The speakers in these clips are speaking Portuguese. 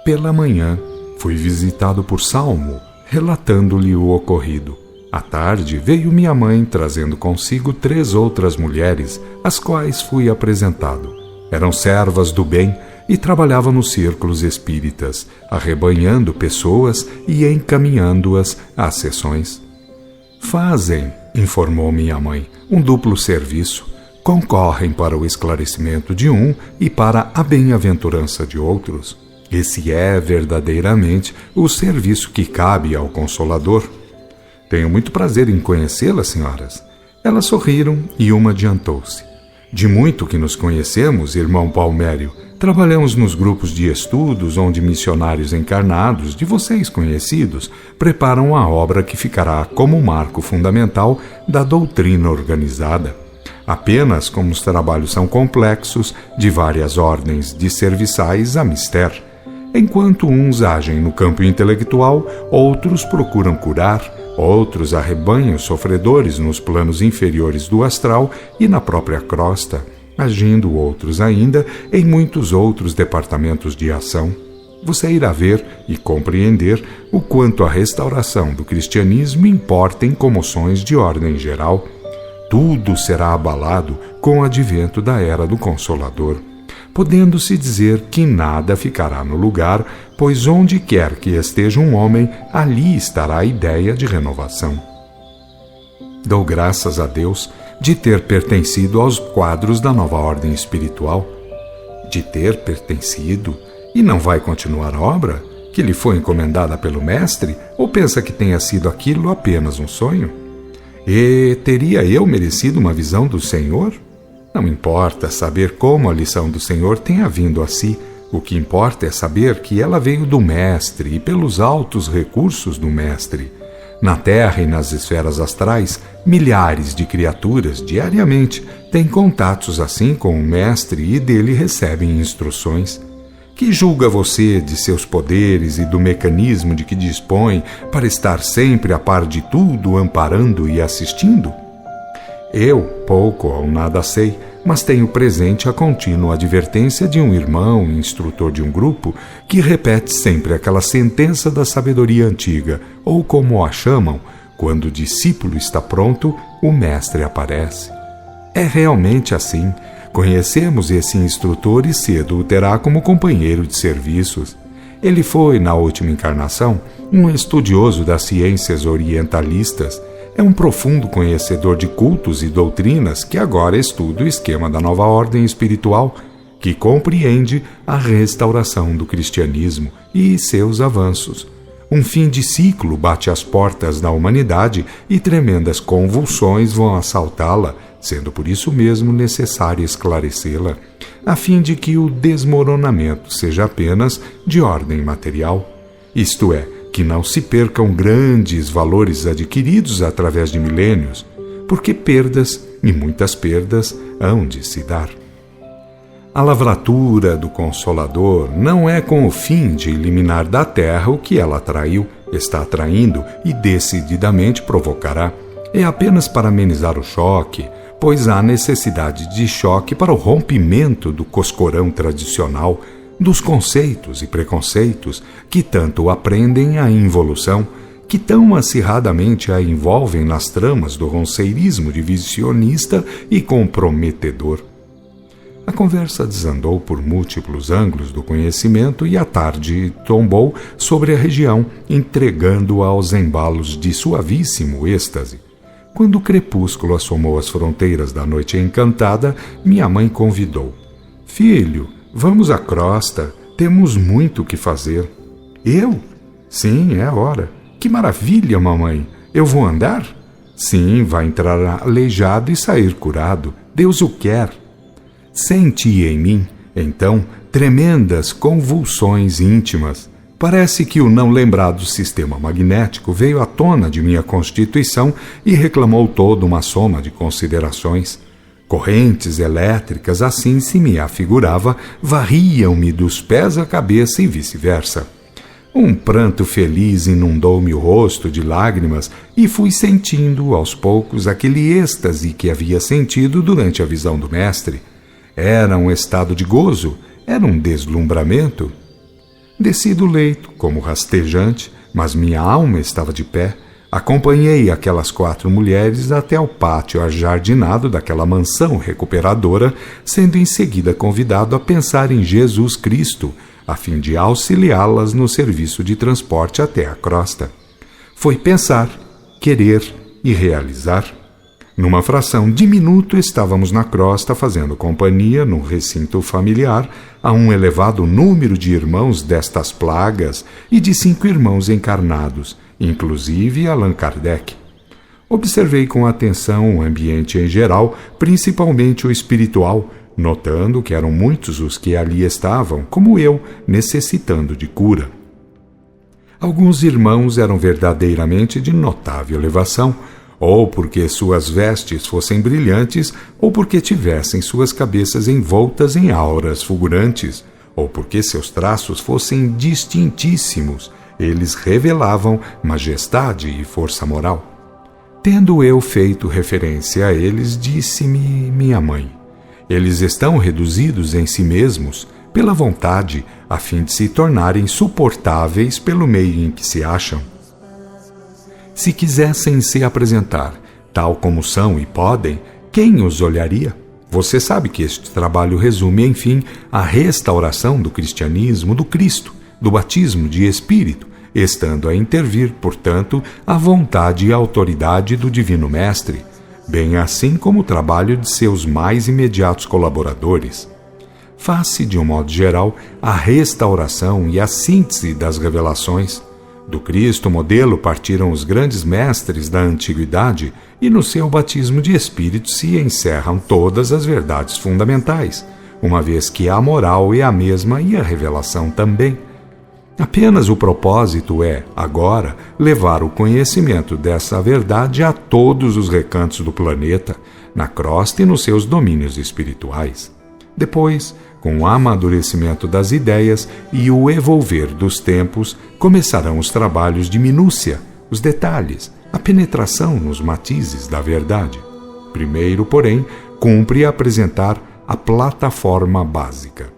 Pela manhã, fui visitado por Salmo, relatando-lhe o ocorrido. À tarde, veio minha mãe trazendo consigo 3 outras mulheres, às quais fui apresentado. Eram servas do bem e trabalhavam nos círculos espíritas, arrebanhando pessoas e encaminhando-as às sessões. Fazem, informou minha mãe, um duplo serviço. Concorrem para o esclarecimento de um e para a bem-aventurança de outros. Esse é verdadeiramente o serviço que cabe ao Consolador. Tenho muito prazer em conhecê-las, senhoras. Elas sorriram e uma adiantou-se. De muito que nos conhecemos, irmão Palmério, trabalhamos nos grupos de estudos onde missionários encarnados, de vocês conhecidos, preparam a obra que ficará como marco fundamental da doutrina organizada. Apenas como os trabalhos são complexos, de várias ordens de serviçais a mister. Enquanto uns agem no campo intelectual, outros procuram curar, outros arrebanham sofredores nos planos inferiores do astral e na própria crosta, agindo outros ainda em muitos outros departamentos de ação. Você irá ver e compreender o quanto a restauração do cristianismo importa em comoções de ordem geral. Tudo será abalado com o advento da Era do Consolador, podendo-se dizer que nada ficará no lugar, pois onde quer que esteja um homem, ali estará a ideia de renovação. Dou graças a Deus de ter pertencido aos quadros da nova ordem espiritual. De ter pertencido? E não vai continuar a obra, que lhe foi encomendada pelo Mestre, ou pensa que tenha sido aquilo apenas um sonho? E teria eu merecido uma visão do Senhor? Não importa saber como a lição do Senhor tenha vindo a si. O que importa é saber que ela veio do Mestre e pelos altos recursos do Mestre. Na Terra e nas esferas astrais, milhares de criaturas, diariamente, têm contatos assim com o Mestre e dele recebem instruções. Que julga você de seus poderes e do mecanismo de que dispõe para estar sempre a par de tudo, amparando e assistindo? Eu, pouco ou nada sei, mas tenho presente a contínua advertência de um irmão, instrutor de um grupo, que repete sempre aquela sentença da sabedoria antiga, ou como a chamam, quando o discípulo está pronto, o mestre aparece. É realmente assim. Conhecemos esse instrutor e cedo o terá como companheiro de serviços. Ele foi, na última encarnação, um estudioso das ciências orientalistas. É um profundo conhecedor de cultos e doutrinas que agora estuda o esquema da nova ordem espiritual, que compreende a restauração do cristianismo e seus avanços. Um fim de ciclo bate às portas da humanidade e tremendas convulsões vão assaltá-la, sendo por isso mesmo necessário esclarecê-la, a fim de que o desmoronamento seja apenas de ordem material. Isto é, que não se percam grandes valores adquiridos através de milênios, porque perdas, e muitas perdas, hão de se dar. A lavratura do Consolador não é com o fim de eliminar da terra o que ela atraiu, está atraindo e decididamente provocará. É apenas para amenizar o choque, pois há necessidade de choque para o rompimento do coscorão tradicional, dos conceitos e preconceitos que tanto aprendem a involução, que tão acirradamente a envolvem nas tramas do ronceirismo divisionista e comprometedor. A conversa desandou por múltiplos ângulos do conhecimento e à tarde tombou sobre a região, entregando-a aos embalos de suavíssimo êxtase. Quando o crepúsculo assomou as fronteiras da noite encantada, minha mãe convidou. Filho, vamos à crosta, temos muito o que fazer. Eu? Sim, é hora. Que maravilha, mamãe. Eu vou andar? Sim, vai entrar aleijado e sair curado. Deus o quer. Senti em mim, então, tremendas convulsões íntimas. Parece que o não lembrado sistema magnético veio à tona de minha constituição e reclamou toda uma soma de considerações. Correntes elétricas, assim se me afigurava, varriam-me dos pés à cabeça e vice-versa. Um pranto feliz inundou-me o rosto de lágrimas e fui sentindo, aos poucos, aquele êxtase que havia sentido durante a visão do mestre. Era um estado de gozo? Era um deslumbramento? Desci do leito, como rastejante, mas minha alma estava de pé. Acompanhei aquelas 4 mulheres até ao pátio ajardinado daquela mansão recuperadora, sendo em seguida convidado a pensar em Jesus Cristo, a fim de auxiliá-las no serviço de transporte até a crosta. Foi pensar, querer e realizar. Numa fração de minuto estávamos na crosta fazendo companhia, num recinto familiar, a um elevado número de irmãos destas plagas e de 5 irmãos encarnados, inclusive Allan Kardec. Observei com atenção o ambiente em geral, principalmente o espiritual, notando que eram muitos os que ali estavam, como eu, necessitando de cura. Alguns irmãos eram verdadeiramente de notável elevação, ou porque suas vestes fossem brilhantes, ou porque tivessem suas cabeças envoltas em auras fulgurantes, ou porque seus traços fossem distintíssimos. Eles revelavam majestade e força moral. Tendo eu feito referência a eles, disse-me minha mãe: eles estão reduzidos em si mesmos, pela vontade, a fim de se tornarem suportáveis pelo meio em que se acham. Se quisessem se apresentar, tal como são e podem, quem os olharia? Você sabe que este trabalho resume, enfim, a restauração do cristianismo do Cristo, do batismo de Espírito, estando a intervir, portanto, a vontade e a autoridade do Divino Mestre, bem assim como o trabalho de seus mais imediatos colaboradores. Faz-se, de um modo geral, a restauração e a síntese das revelações. Do Cristo modelo partiram os grandes mestres da antiguidade e no seu batismo de Espírito se encerram todas as verdades fundamentais, uma vez que a moral é a mesma e a revelação também. Apenas o propósito é, agora, levar o conhecimento dessa verdade a todos os recantos do planeta, na crosta e nos seus domínios espirituais. Depois, com o amadurecimento das ideias e o evolver dos tempos, começarão os trabalhos de minúcia, os detalhes, a penetração nos matizes da verdade. Primeiro, porém, cumpre apresentar a plataforma básica.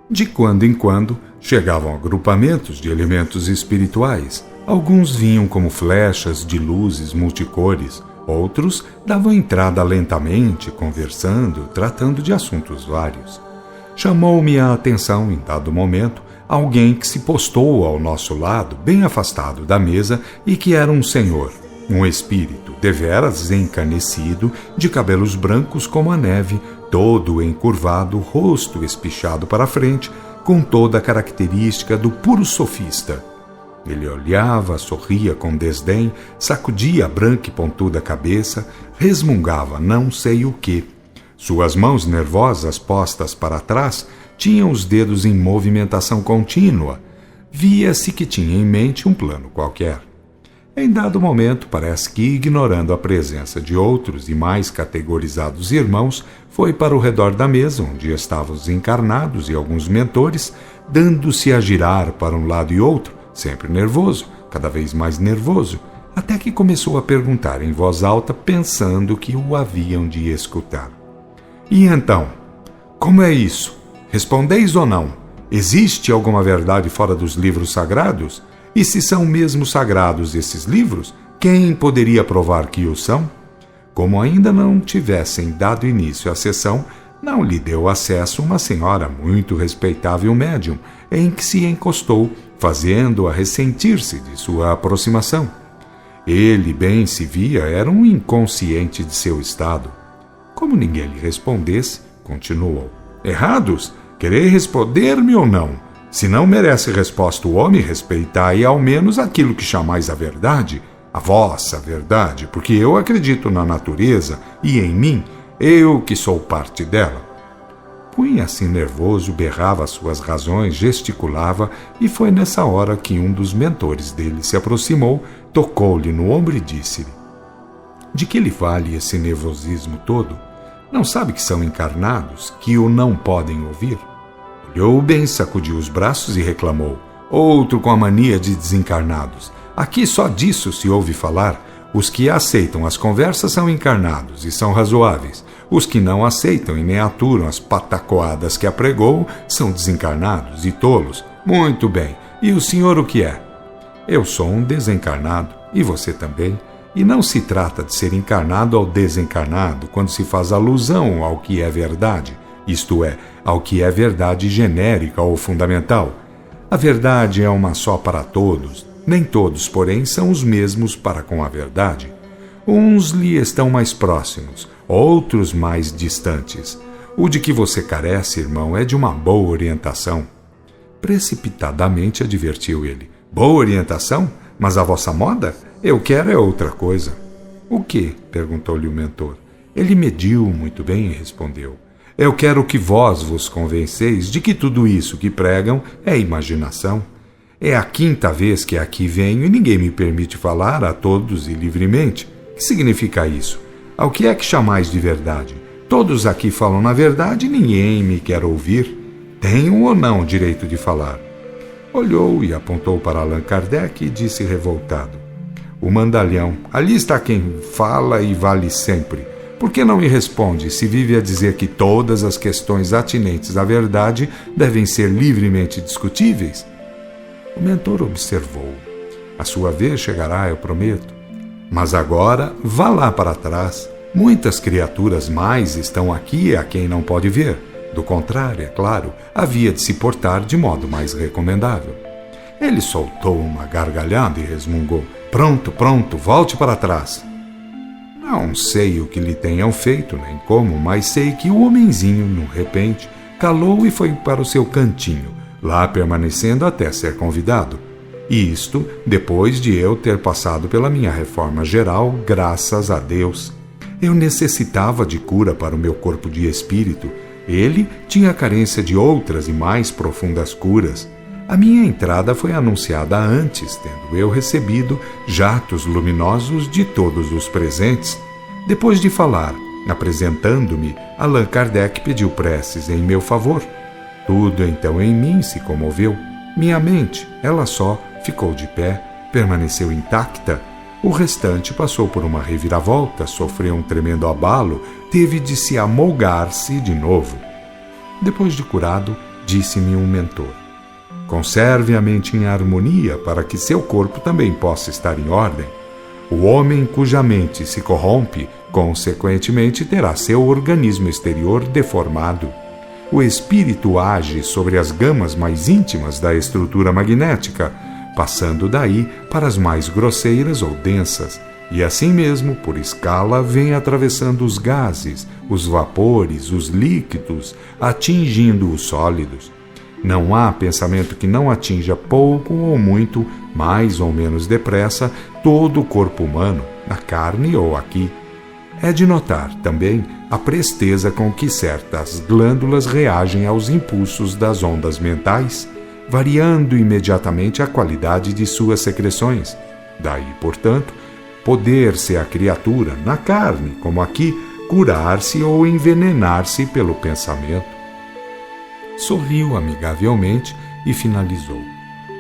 De quando em quando, chegavam agrupamentos de elementos espirituais. Alguns vinham como flechas de luzes multicores, outros davam entrada lentamente, conversando, tratando de assuntos vários. Chamou-me a atenção, em dado momento, alguém que se postou ao nosso lado, bem afastado da mesa, e que era um senhor, um espírito, deveras encanecido, de cabelos brancos como a neve, todo encurvado, rosto espichado para a frente, com toda a característica do puro sofista. Ele olhava, sorria com desdém, sacudia a branca e pontuda cabeça, resmungava não sei o quê. Suas mãos nervosas postas para trás tinham os dedos em movimentação contínua. Via-se que tinha em mente um plano qualquer. Em dado momento, parece que, ignorando a presença de outros e mais categorizados irmãos, foi para o redor da mesa, onde estavam os encarnados e alguns mentores, dando-se a girar para um lado e outro, sempre nervoso, cada vez mais nervoso, até que começou a perguntar em voz alta, pensando que o haviam de escutar. E então, como é isso? Respondeis ou não? Existe alguma verdade fora dos livros sagrados? E se são mesmo sagrados esses livros, quem poderia provar que o são? Como ainda não tivessem dado início à sessão, não lhe deu acesso uma senhora muito respeitável médium, em que se encostou, fazendo-a ressentir-se de sua aproximação. Ele, bem se via, era um inconsciente de seu estado. Como ninguém lhe respondesse, continuou. Errados? Quereis responder-me ou não? Se não merece resposta o homem, respeitai ao menos aquilo que chamais a verdade, a vossa verdade, porque eu acredito na natureza e em mim, eu que sou parte dela. Punha-se nervoso, berrava suas razões, gesticulava, e foi nessa hora que um dos mentores dele se aproximou, tocou-lhe no ombro e disse-lhe: de que lhe vale esse nervosismo todo? Não sabe que são encarnados, que o não podem ouvir? Olhou bem, sacudiu os braços e reclamou: outro com a mania de desencarnados. Aqui só disso se ouve falar. Os que aceitam as conversas são encarnados e são razoáveis. Os que não aceitam e nem aturam as patacoadas que apregou são desencarnados e tolos. Muito bem. E o senhor o que é? Eu sou um desencarnado, e você também. E não se trata de ser encarnado ou desencarnado quando se faz alusão ao que é verdade, isto é, ao que é verdade genérica ou fundamental. A verdade é uma só para todos, nem todos, porém, são os mesmos para com a verdade. Uns lhe estão mais próximos, outros mais distantes. O de que você carece, irmão, é de uma boa orientação. Precipitadamente advertiu ele. Boa orientação? Mas a vossa moda? Eu quero é outra coisa. O quê? Perguntou-lhe o mentor. Ele mediu muito bem e respondeu. Eu quero que vós vos convenceis de que tudo isso que pregam é imaginação. É a 5ª vez que aqui venho e ninguém me permite falar a todos e livremente. O que significa isso? Ao que é que chamais de verdade? Todos aqui falam na verdade e ninguém me quer ouvir. Tenho ou não direito de falar? Olhou e apontou para Allan Kardec e disse revoltado. O mandalhão, ali está quem fala e vale sempre. Por que não me responde se vive a dizer que todas as questões atinentes à verdade devem ser livremente discutíveis? O mentor observou. A sua vez chegará, eu prometo. Mas agora, vá lá para trás. Muitas criaturas mais estão aqui a quem não pode ver. Do contrário, é claro, havia de se portar de modo mais recomendável. Ele soltou uma gargalhada e resmungou. Pronto, volte para trás. Não sei o que lhe tenham feito, nem como, mas sei que o homenzinho, de repente, calou e foi para o seu cantinho, lá permanecendo até ser convidado. E isto depois de eu ter passado pela minha reforma geral, graças a Deus. Eu necessitava de cura para o meu corpo de espírito. Ele tinha carência de outras e mais profundas curas. A minha entrada foi anunciada antes, tendo eu recebido jatos luminosos de todos os presentes. Depois de falar, apresentando-me, Allan Kardec pediu preces em meu favor. Tudo então em mim se comoveu. Minha mente, ela só, ficou de pé, permaneceu intacta. O restante passou por uma reviravolta, sofreu um tremendo abalo, teve de se amolgar-se de novo. Depois de curado, disse-me um mentor. Conserve a mente em harmonia para que seu corpo também possa estar em ordem. O homem cuja mente se corrompe, consequentemente terá seu organismo exterior deformado. O espírito age sobre as gamas mais íntimas da estrutura magnética, passando daí para as mais grosseiras ou densas, e assim mesmo, por escala, vem atravessando os gases, os vapores, os líquidos, atingindo os sólidos. Não há pensamento que não atinja pouco ou muito, mais ou menos depressa, todo o corpo humano, na carne ou aqui. É de notar, também, a presteza com que certas glândulas reagem aos impulsos das ondas mentais, variando imediatamente a qualidade de suas secreções. Daí, portanto, poder-se a criatura, na carne, como aqui, curar-se ou envenenar-se pelo pensamento. Sorriu amigavelmente e finalizou.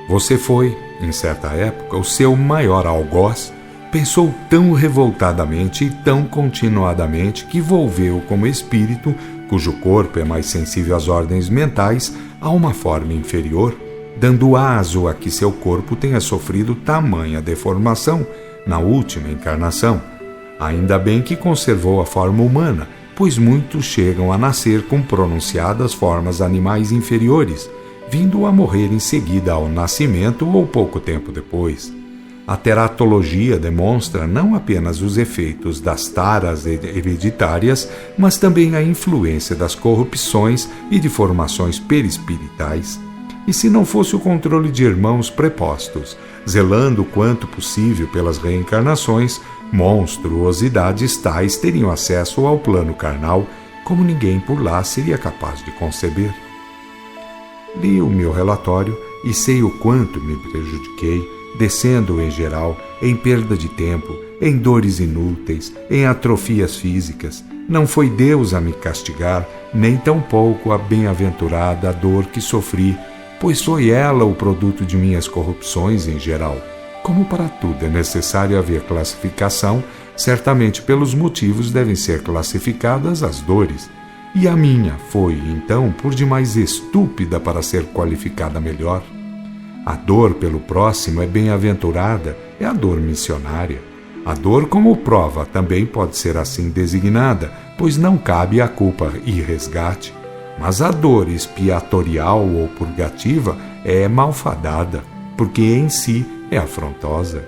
Você foi, em certa época, o seu maior algoz. Pensou tão revoltadamente e tão continuadamente que volveu como espírito, cujo corpo é mais sensível às ordens mentais, a uma forma inferior, dando aso a que seu corpo tenha sofrido tamanha deformação na última encarnação. Ainda bem que conservou a forma humana, pois muitos chegam a nascer com pronunciadas formas animais inferiores, vindo a morrer em seguida ao nascimento ou pouco tempo depois. A teratologia demonstra não apenas os efeitos das taras hereditárias, mas também a influência das corrupções e de formações perispiritais. E se não fosse o controle de irmãos prepostos, zelando o quanto possível pelas reencarnações, monstruosidades tais teriam acesso ao plano carnal, como ninguém por lá seria capaz de conceber. Li o meu relatório e sei o quanto me prejudiquei, descendo em geral, em perda de tempo, em dores inúteis, em atrofias físicas. Não foi Deus a me castigar, nem tampouco a bem-aventurada dor que sofri, pois foi ela o produto de minhas corrupções em geral. Como para tudo é necessário haver classificação, certamente pelos motivos devem ser classificadas as dores. e a minha foi, então, por demais estúpida para ser qualificada melhor. A dor pelo próximo é bem-aventurada, é a dor missionária. A dor como prova também pode ser assim designada, pois não cabe a culpa e resgate. Mas a dor expiatorial ou purgativa é malfadada, porque em si é afrontosa.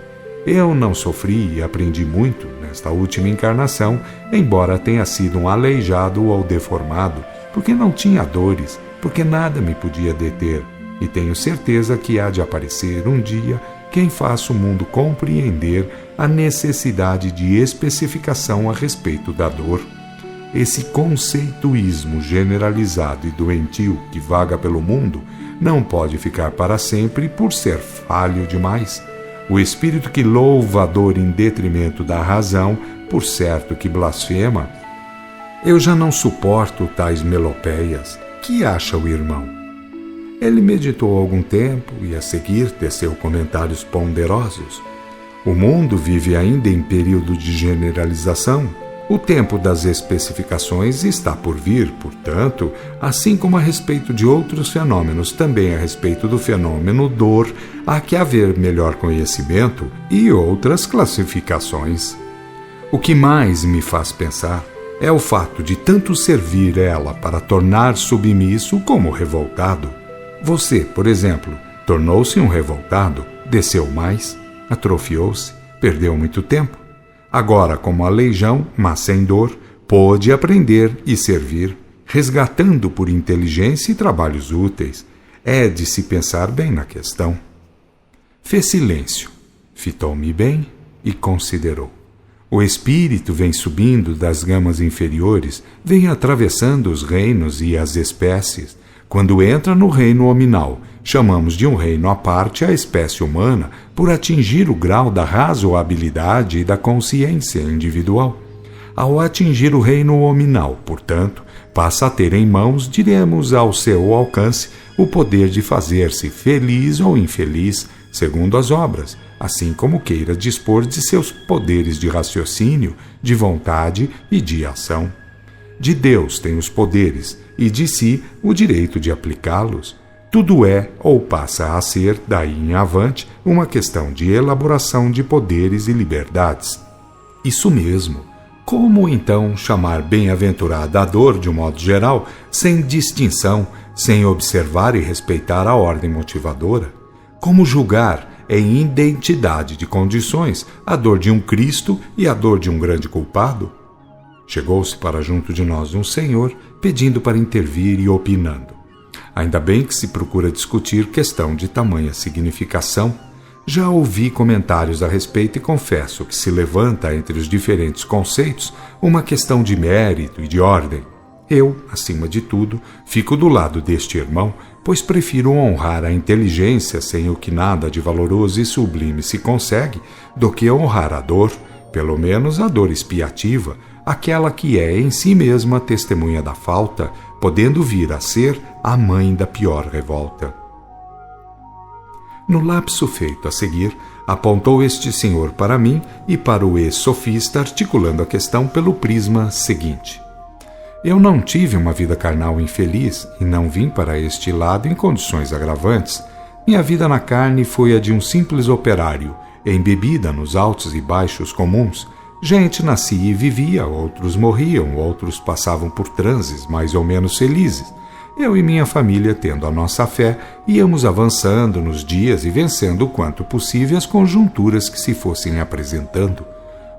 Eu não sofri e aprendi muito nesta última encarnação, embora tenha sido um aleijado ou deformado, porque não tinha dores, porque nada me podia deter. E tenho certeza que há de aparecer um dia quem faça o mundo compreender a necessidade de especificação a respeito da dor. Esse conceituísmo generalizado e doentio que vaga pelo mundo não pode ficar para sempre por ser falho demais. O espírito que louva a dor em detrimento da razão, por certo que blasfema. Eu já não suporto tais melopeias. Que acha o irmão? Ele meditou algum tempo e a seguir teceu comentários ponderosos. O mundo vive ainda em período de generalização. O tempo das especificações está por vir, portanto, assim como a respeito de outros fenômenos, também a respeito do fenômeno dor, há que haver melhor conhecimento e outras classificações. O que mais me faz pensar é o fato de tanto servir ela para tornar submisso como revoltado. Você, por exemplo, tornou-se um revoltado, desceu mais, atrofiou-se, perdeu muito tempo. Agora, como aleijão, mas sem dor, pôde aprender e servir, resgatando por inteligência e trabalhos úteis. É de se pensar bem na questão. Fez silêncio, fitou-me bem e considerou. O espírito vem subindo das gamas inferiores, vem atravessando os reinos e as espécies. Quando entra no reino hominal, chamamos de um reino à parte a espécie humana por atingir o grau da razoabilidade e da consciência individual. Ao atingir o reino hominal, portanto, passa a ter em mãos, diremos ao seu alcance, o poder de fazer-se feliz ou infeliz, segundo as obras, assim como queira dispor de seus poderes de raciocínio, de vontade e de ação. De Deus tem os poderes e de si o direito de aplicá-los. Tudo é, ou passa a ser, daí em avante, uma questão de elaboração de poderes e liberdades. Isso mesmo. Como, então, chamar bem-aventurada a dor de um modo geral, sem distinção, sem observar e respeitar a ordem motivadora? Como julgar, em identidade de condições, a dor de um Cristo e a dor de um grande culpado? Chegou-se para junto de nós um senhor, pedindo para intervir e opinando. Ainda bem que se procura discutir questão de tamanha significação. Já ouvi comentários a respeito e confesso que se levanta entre os diferentes conceitos uma questão de mérito e de ordem. Eu, acima de tudo, fico do lado deste irmão, pois prefiro honrar a inteligência sem o que nada de valoroso e sublime se consegue, do que honrar a dor, pelo menos a dor expiativa, aquela que é em si mesma testemunha da falta, podendo vir a ser a mãe da pior revolta. No lapso feito a seguir, apontou este senhor para mim e para o ex-sofista, articulando a questão pelo prisma seguinte. Eu não tive uma vida carnal infeliz e não vim para este lado em condições agravantes. Minha vida na carne foi a de um simples operário, embebida nos altos e baixos comuns. Gente nascia e vivia, outros morriam, outros passavam por transes mais ou menos felizes. Eu e minha família, tendo a nossa fé, íamos avançando nos dias e vencendo o quanto possível as conjunturas que se fossem apresentando.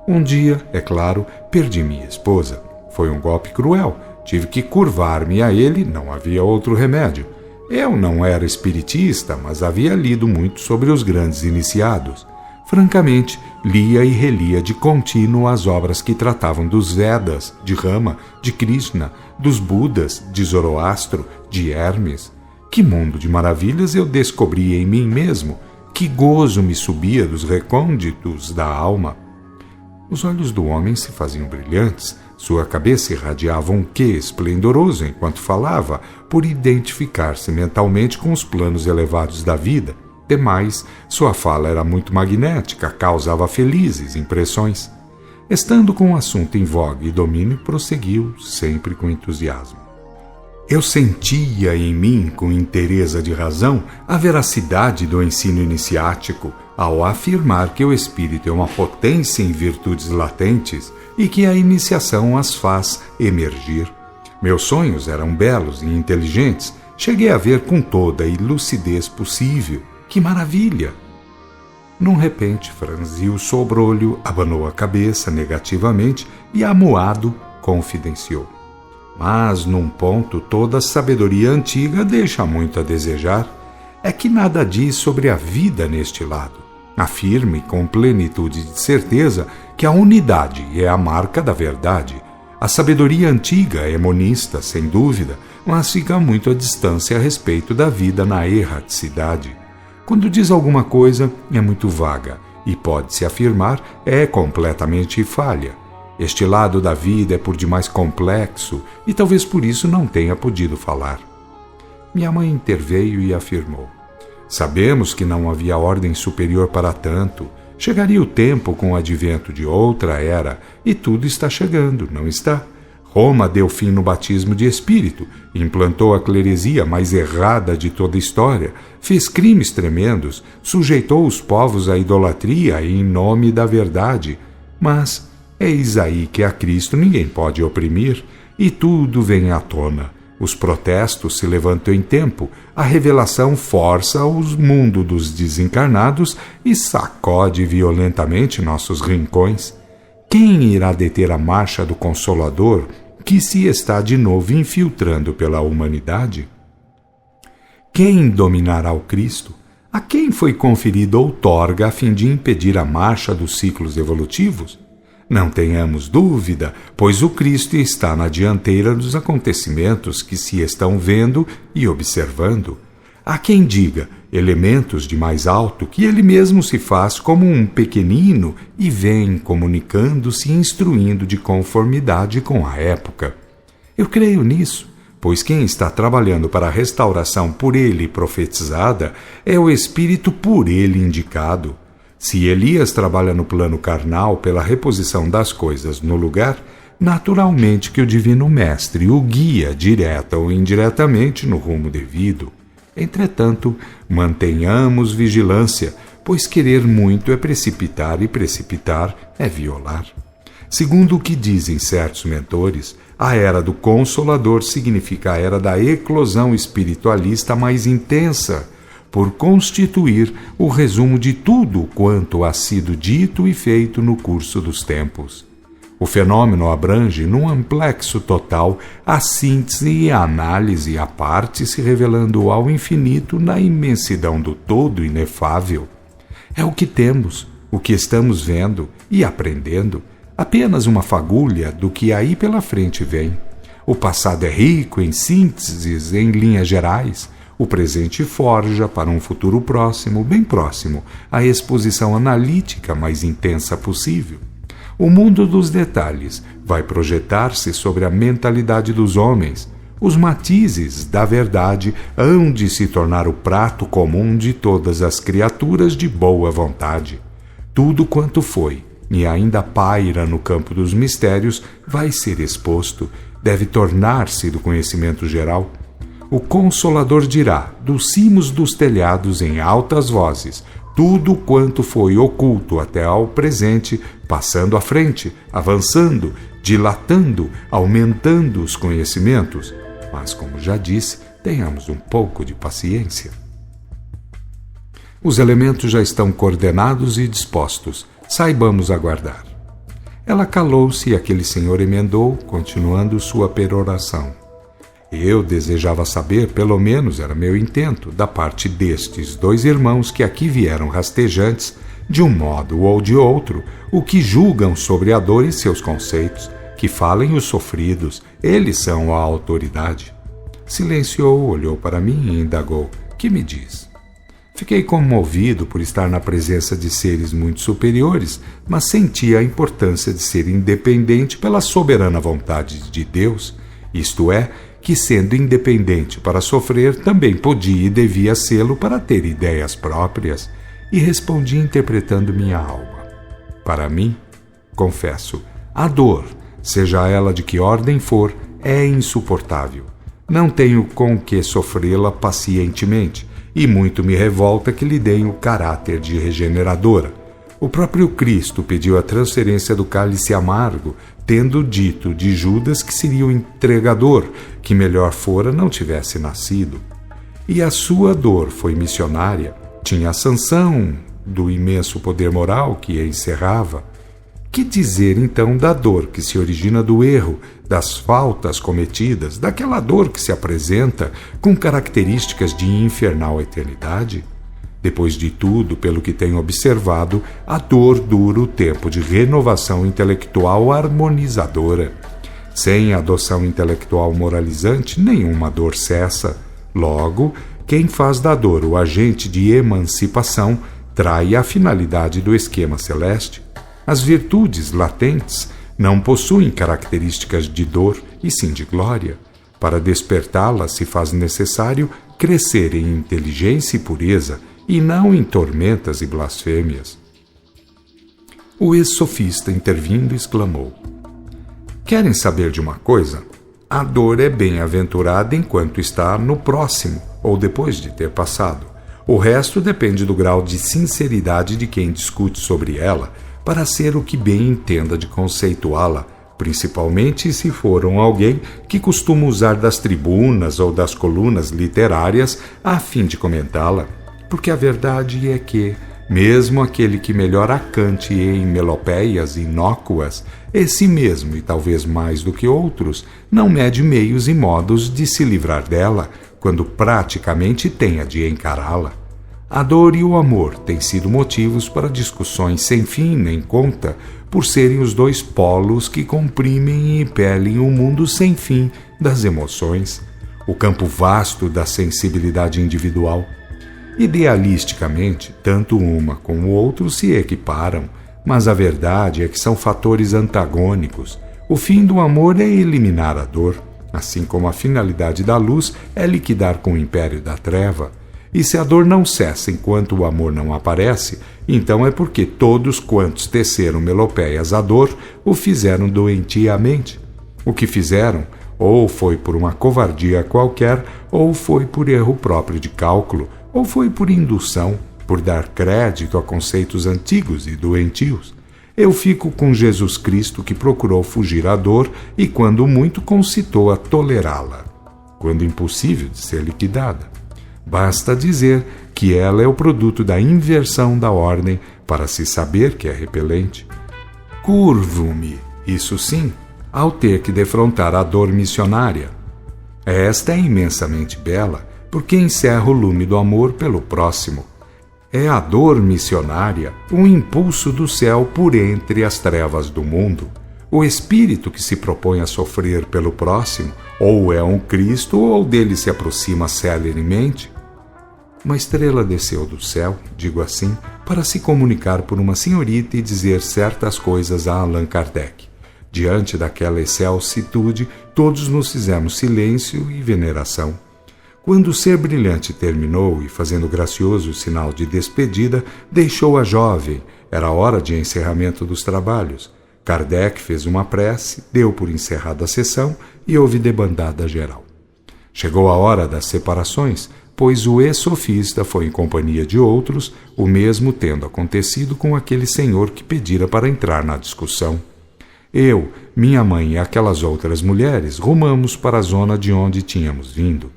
Um dia, é claro, perdi minha esposa. Foi um golpe cruel. Tive que curvar-me a ele, não havia outro remédio. Eu não era espiritista, mas havia lido muito sobre os grandes iniciados. Francamente, lia e relia de contínuo as obras que tratavam dos Vedas, de Rama, de Krishna, dos Budas, de Zoroastro, de Hermes. Que mundo de maravilhas eu descobria em mim mesmo, que gozo me subia dos recônditos da alma. Os olhos do homem se faziam brilhantes, sua cabeça irradiava um quê esplendoroso enquanto falava, por identificar-se mentalmente com os planos elevados da vida. Demais, sua fala era muito magnética, causava felizes impressões. Estando com o assunto em voga e domínio, prosseguiu, sempre com entusiasmo. Eu sentia em mim, com inteireza de razão, a veracidade do ensino iniciático ao afirmar que o espírito é uma potência em virtudes latentes e que a iniciação as faz emergir. Meus sonhos eram belos e inteligentes. Cheguei a ver com toda a lucidez possível. Que maravilha! Num repente, franziu o sobrolho, abanou a cabeça negativamente e, amuado, confidenciou. Mas, num ponto, toda a sabedoria antiga deixa muito a desejar. É que nada diz sobre a vida neste lado. Afirme com plenitude de certeza que a unidade é a marca da verdade. A sabedoria antiga é monista, sem dúvida, mas fica muito à distância a respeito da vida na erraticidade. Quando diz alguma coisa, é muito vaga e pode-se afirmar é completamente falha. Este lado da vida é por demais complexo e talvez por isso não tenha podido falar. Minha mãe interveio e afirmou: sabemos que não havia ordem superior para tanto. Chegaria o tempo com o advento de outra era e tudo está chegando, não está? Roma deu fim no batismo de espírito, implantou a cleresia mais errada de toda a história, fez crimes tremendos, sujeitou os povos à idolatria em nome da verdade. Mas eis aí que a Cristo ninguém pode oprimir e tudo vem à tona. Os protestos se levantam em tempo, a revelação força o mundo dos desencarnados e sacode violentamente nossos rincões. Quem irá deter a marcha do Consolador, que se está de novo infiltrando pela humanidade? Quem dominará o Cristo? A quem foi conferida outorga a fim de impedir a marcha dos ciclos evolutivos? Não tenhamos dúvida, pois o Cristo está na dianteira dos acontecimentos que se estão vendo e observando. Há quem diga, elementos de mais alto, que ele mesmo se faz como um pequenino e vem comunicando-se e instruindo de conformidade com a época. Eu creio nisso, pois quem está trabalhando para a restauração por ele profetizada é o Espírito por ele indicado. Se Elias trabalha no plano carnal pela reposição das coisas no lugar, naturalmente que o Divino Mestre o guia direta ou indiretamente no rumo devido. Entretanto, mantenhamos vigilância, pois querer muito é precipitar e precipitar é violar. Segundo o que dizem certos mentores, a era do Consolador significa a era da eclosão espiritualista mais intensa, por constituir o resumo de tudo quanto ha sido dito e feito no curso dos tempos. O fenômeno abrange, num amplexo total, a síntese e a análise à parte, se revelando ao infinito na imensidão do todo inefável. É o que temos, o que estamos vendo e aprendendo, apenas uma fagulha do que aí pela frente vem. O passado é rico em sínteses, em linhas gerais. O presente forja, para um futuro próximo, bem próximo, a exposição analítica mais intensa possível. O mundo dos detalhes vai projetar-se sobre a mentalidade dos homens. Os matizes da verdade hão de se tornar o prato comum de todas as criaturas de boa vontade. Tudo quanto foi e ainda paira no campo dos mistérios vai ser exposto, deve tornar-se do conhecimento geral. O Consolador dirá, dos cimos dos telhados em altas vozes, tudo quanto foi oculto até ao presente, passando à frente, avançando, dilatando, aumentando os conhecimentos. Mas, como já disse, tenhamos um pouco de paciência. Os elementos já estão coordenados e dispostos. Saibamos aguardar. Ela calou-se e aquele senhor emendou, continuando sua peroração. Eu desejava saber, pelo menos era meu intento, da parte destes dois irmãos que aqui vieram rastejantes, de um modo ou de outro, o que julgam sobre a dor e seus conceitos, que falem os sofridos, eles são a autoridade. Silenciou, olhou para mim e indagou, que me diz? Fiquei comovido por estar na presença de seres muito superiores, mas senti a importância de ser independente pela soberana vontade de Deus, isto é, que sendo independente para sofrer, também podia e devia sê-lo para ter ideias próprias, e respondi interpretando minha alma. Para mim, Confesso, a dor, seja ela de que ordem for, é insuportável. Não tenho com que sofrê-la pacientemente, e muito me revolta que lhe deem o caráter de regeneradora. O próprio Cristo pediu a transferência do cálice amargo, tendo dito de Judas que seria o entregador, que melhor fora não tivesse nascido. E a sua dor foi missionária, tinha a sanção do imenso poder moral que a encerrava. Que dizer então da dor que se origina do erro, das faltas cometidas, daquela dor que se apresenta com características de infernal eternidade? Depois de tudo, pelo que tenho observado, a dor dura o tempo de renovação intelectual harmonizadora. Sem adoção intelectual moralizante, nenhuma dor cessa. Logo, quem faz da dor o agente de emancipação trai a finalidade do esquema celeste. As virtudes latentes não possuem características de dor, e sim de glória. Para despertá-las se faz necessário crescer em inteligência e pureza, e não em tormentas e blasfêmias. O ex-sofista, intervindo, exclamou: Querem saber de uma coisa? A dor é bem-aventurada enquanto está no próximo, ou depois de ter passado. O resto depende do grau de sinceridade de quem discute sobre ela, para ser o que bem entenda de conceituá-la, principalmente se for alguém que costuma usar das tribunas ou das colunas literárias a fim de comentá-la, porque a verdade é que, mesmo aquele que melhor a cante em melopéias inócuas, esse mesmo, e talvez mais do que outros, não mede meios e modos de se livrar dela, quando praticamente tenha de encará-la. A dor e o amor têm sido motivos para discussões sem fim nem conta, por serem os dois polos que comprimem e impelem o mundo sem fim das emoções, o campo vasto da sensibilidade individual. Idealisticamente, tanto uma como o outro se equiparam, mas a verdade é que são fatores antagônicos. O fim do amor é eliminar a dor, assim como a finalidade da luz é liquidar com o império da treva. E se a dor não cessa enquanto o amor não aparece, então é porque todos quantos teceram melopéias à dor o fizeram doentiamente. O que fizeram, ou foi por uma covardia qualquer, ou foi por erro próprio de cálculo, ou foi por indução, por dar crédito a conceitos antigos e doentios. Eu fico com Jesus Cristo, que procurou fugir à dor e, quando muito, concitou a tolerá-la, quando impossível de ser liquidada. Basta dizer que ela é o produto da inversão da ordem para se saber que é repelente. Curvo-me, isso sim, ao ter que defrontar a dor missionária. Esta é imensamente bela, porque encerra o lume do amor pelo próximo. É a dor missionária, um impulso do céu por entre as trevas do mundo. O espírito que se propõe a sofrer pelo próximo, ou é um Cristo, ou dele se aproxima celeremente. Uma estrela desceu do céu, digo assim, para se comunicar por uma senhorita e dizer certas coisas a Allan Kardec. Diante daquela excelsitude, todos nos fizemos silêncio e veneração. Quando o ser brilhante terminou e, fazendo gracioso sinal de despedida, deixou a jovem, era hora de encerramento dos trabalhos. Kardec fez uma prece, deu por encerrada a sessão e houve debandada geral. Chegou a hora das separações, pois o ex-sofista foi em companhia de outros, o mesmo tendo acontecido com aquele senhor que pedira para entrar na discussão. Eu, minha mãe e aquelas outras mulheres rumamos para a zona de onde tínhamos vindo.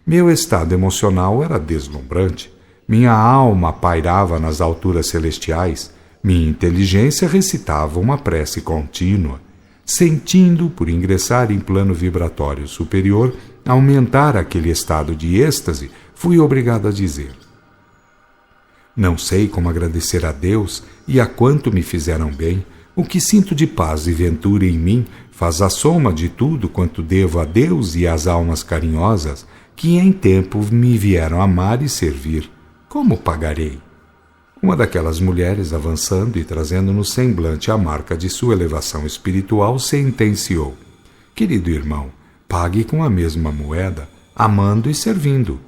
Meu estado emocional era deslumbrante. Minha alma pairava nas alturas celestiais. Minha inteligência recitava uma prece contínua. Sentindo, por ingressar em plano vibratório superior, aumentar aquele estado de êxtase, fui obrigado a dizer: Não sei como agradecer a Deus e a quanto me fizeram bem. O que sinto de paz e ventura em mim faz a soma de tudo quanto devo a Deus e às almas carinhosas que em tempo me vieram amar e servir. Como pagarei? Uma daquelas mulheres, avançando e trazendo no semblante a marca de sua elevação espiritual, sentenciou: Querido irmão, pague com a mesma moeda, amando e servindo.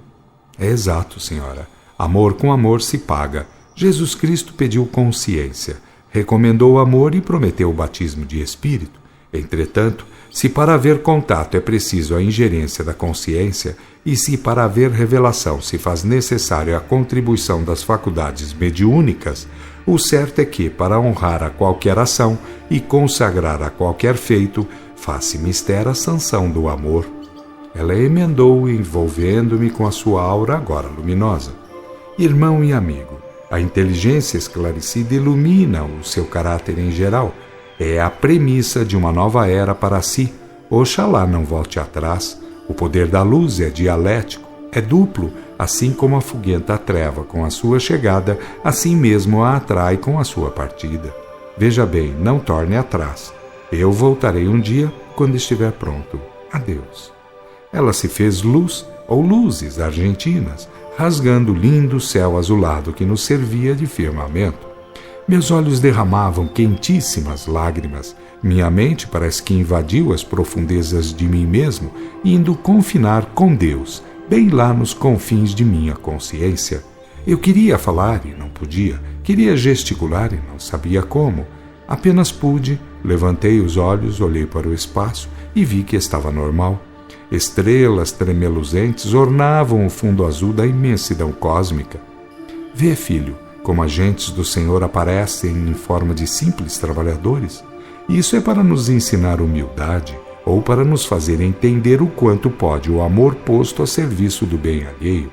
É exato, senhora. Amor com amor se paga. Jesus Cristo pediu consciência. recomendou o amor e prometeu o batismo de espírito. Entretanto, se para haver contato é preciso a ingerência da consciência, e se para haver revelação se faz necessária a contribuição das faculdades mediúnicas, o certo é que, para honrar a qualquer ação e consagrar a qualquer feito, faz-se mister a sanção do amor. Ela emendou, envolvendo-me com a sua aura agora luminosa. Irmão e amigo, a inteligência esclarecida ilumina o seu caráter em geral. É a premissa de uma nova era para si. Oxalá não volte atrás. O poder da luz é dialético, é duplo, assim como a foguenta treva com a sua chegada, assim mesmo a atrai com a sua partida. Veja bem, não torne atrás. Eu voltarei um dia quando estiver pronto. Adeus. Ela se fez luz, ou luzes argentinas, rasgando o lindo céu azulado que nos servia de firmamento. Meus olhos derramavam quentíssimas lágrimas. Minha mente parece que invadiu as profundezas de mim mesmo, indo confinar com Deus, bem lá nos confins de minha consciência. Eu queria falar e não podia, queria gesticular e não sabia como. Apenas pude, levantei os olhos, olhei para o espaço e vi que estava normal. Estrelas tremeluzentes ornavam o fundo azul da imensidão cósmica. Vê, filho, como agentes do Senhor aparecem em forma de simples trabalhadores. Isso é para nos ensinar humildade ou para nos fazer entender o quanto pode o amor posto a serviço do bem alheio.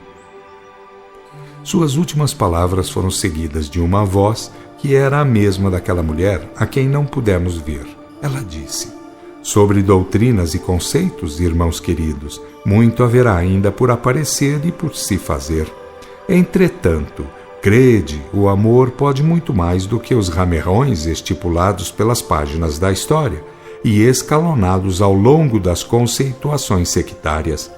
Suas últimas palavras foram seguidas de uma voz que era a mesma daquela mulher a quem não pudemos ver. Ela disse: sobre doutrinas e conceitos, irmãos queridos, muito haverá ainda por aparecer e por se fazer. Entretanto, crede, o amor pode muito mais do que os ramerrões estipulados pelas páginas da história e escalonados ao longo das conceituações sectárias.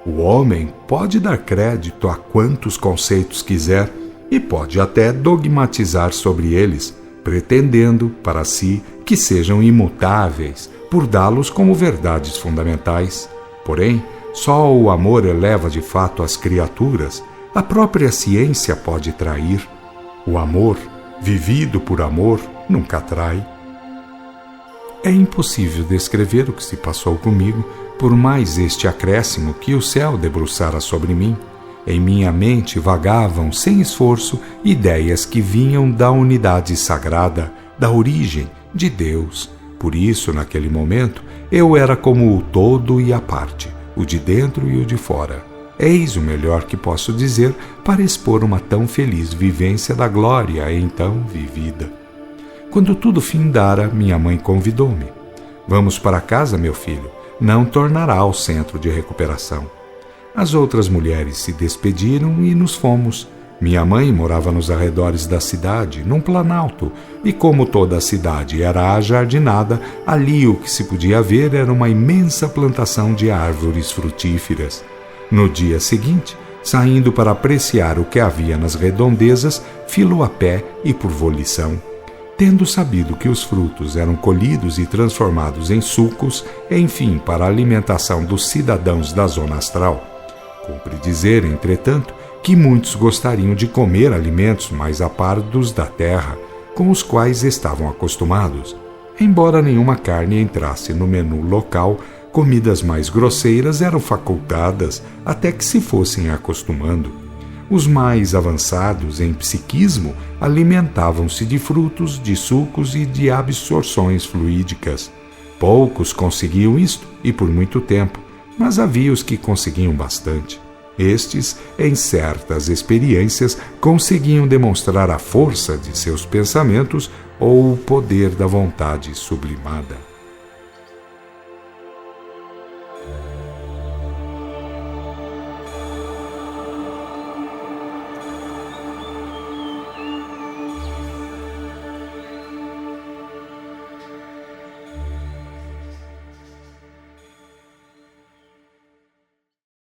O homem pode dar crédito a quantos conceitos quiser e pode até dogmatizar sobre eles, pretendendo, para si, que sejam imutáveis, por dá-los como verdades fundamentais. Porém, só o amor eleva de fato as criaturas. A própria ciência pode trair. O amor, vivido por amor, nunca trai. É impossível descrever o que se passou comigo, por mais este acréscimo que o céu debruçara sobre mim. Em minha mente vagavam, sem esforço, ideias que vinham da unidade sagrada, da origem, de Deus. Por isso, naquele momento, eu era como o todo e a parte, o de dentro e o de fora. Eis o melhor que posso dizer para expor uma tão feliz vivência da glória então vivida. Quando tudo findara, minha mãe convidou-me. Vamos para casa, meu filho, não tornará ao centro de recuperação. As outras mulheres se despediram e nos fomos. Minha mãe morava nos arredores da cidade, num planalto, e como toda a cidade era ajardinada, ali o que se podia ver era uma imensa plantação de árvores frutíferas. No dia seguinte, saindo para apreciar o que havia nas redondezas, filo a pé e por volição. Tendo sabido que os frutos eram colhidos e transformados em sucos, enfim, para a alimentação dos cidadãos da zona astral. Cumpre dizer, entretanto, que muitos gostariam de comer alimentos mais a par dos da terra, com os quais estavam acostumados. Embora nenhuma carne entrasse no menu local, comidas mais grosseiras eram facultadas até que se fossem acostumando. Os mais avançados em psiquismo alimentavam-se de frutos, de sucos e de absorções fluídicas. Poucos conseguiam isto, e por muito tempo, mas havia os que conseguiam bastante. Estes, em certas experiências, conseguiam demonstrar a força de seus pensamentos ou o poder da vontade sublimada.